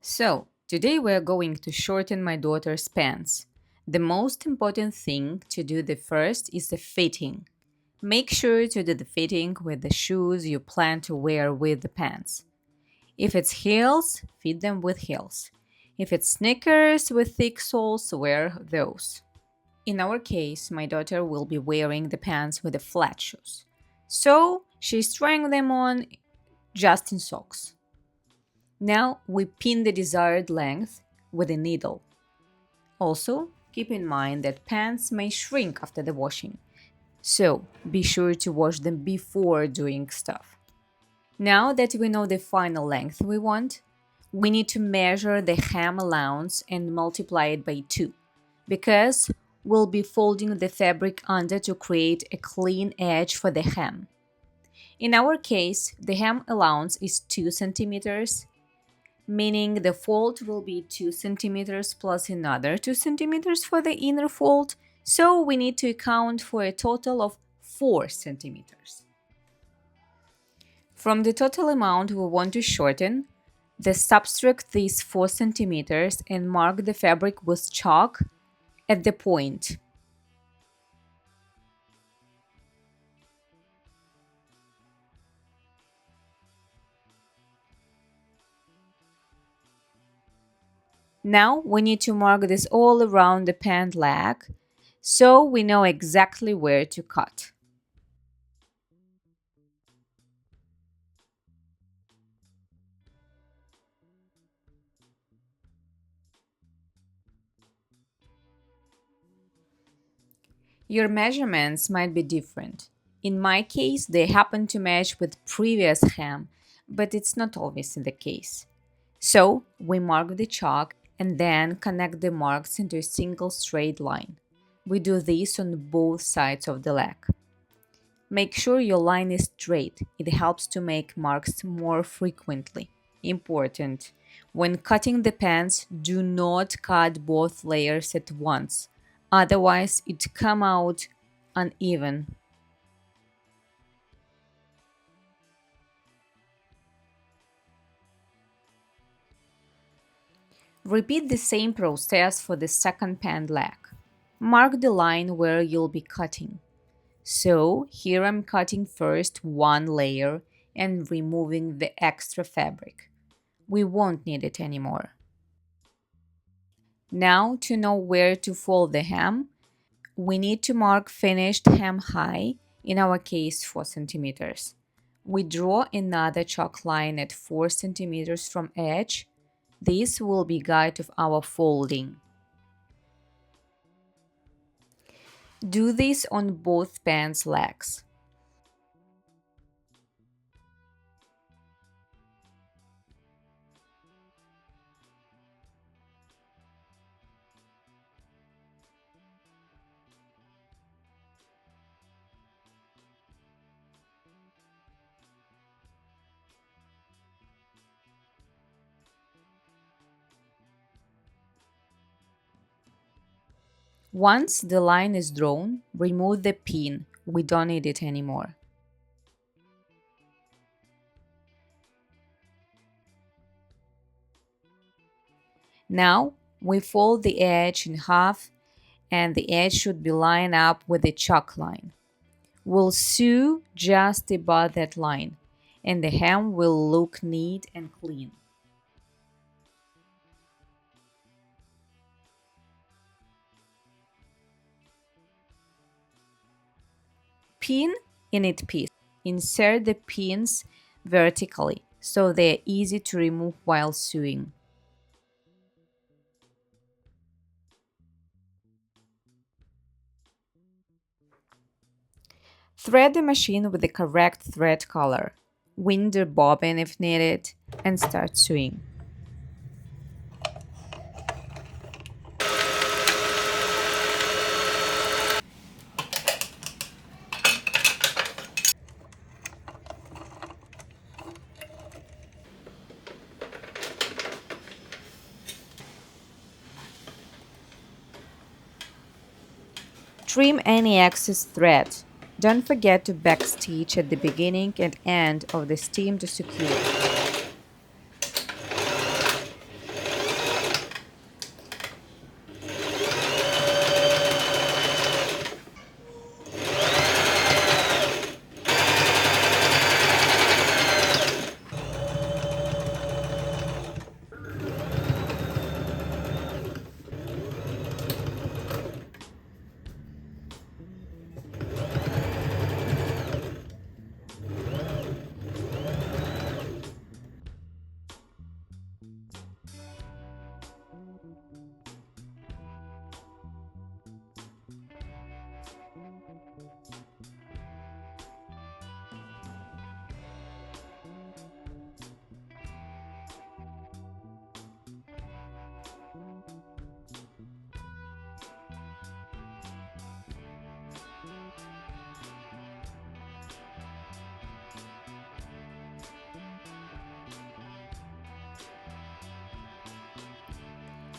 So, today we're going to shorten my daughter's pants. The most important thing to do the first is the fitting. Make sure to do the fitting with the shoes you plan to wear with the pants. If it's heels, fit them with heels. If it's sneakers with thick soles, wear those. In our case, my daughter will be wearing the pants with the flat shoes. So, she's trying them on just in socks. Now we pin the desired length with a needle. Also, keep in mind that pants may shrink after the washing, so be sure to wash them before doing stuff. Now that we know the final length we want, we need to measure the hem allowance and multiply it by 2, because we'll be folding the fabric under to create a clean edge for the hem. In our case, the hem allowance is 2 centimeters, meaning the fold will be 2 centimeters plus another 2 centimeters for the inner fold, so we need to account for a total of 4 centimeters. From the total amount we want to shorten, subtract these 4 centimeters and mark the fabric with chalk at the point. Now we need to mark this all around the pant leg, so we know exactly where to cut. Your measurements might be different. In my case, they happen to match with previous hem, but it's not always the case. So, we mark the chalk and then connect the marks into a single straight line. We do this on both sides of the leg. Make sure your line is straight. It helps to make marks more frequently. Important. When cutting the pants, do not cut both layers at once. Otherwise, it come out uneven. Repeat the same process for the second pant leg. Mark the line where you'll be cutting. So here I'm cutting first one layer and removing the extra fabric. We won't need it anymore. Now to know where to fold the hem, we need to mark finished hem high, in our case 4 centimeters. We draw another chalk line at 4 centimeters from edge. This will be guide of our folding. Do this on both pants legs. Once the line is drawn, remove the pin. We don't need it anymore. Now we fold the edge in half and the edge should be lined up with the chalk line. We'll sew just above that line and the hem will look neat and clean. Pin in it piece. Insert the pins vertically so they're easy to remove while sewing. Thread the machine with the correct thread color. Wind the bobbin if needed and start sewing. Trim any excess thread. Don't forget to backstitch at the beginning and end of the seam to secure.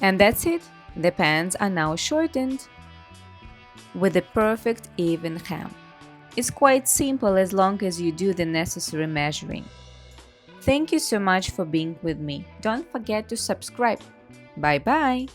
And that's it. The pants are now shortened with the perfect even hem. It's quite simple as long as you do the necessary measuring. Thank you so much for being with me. Don't forget to subscribe. Bye bye.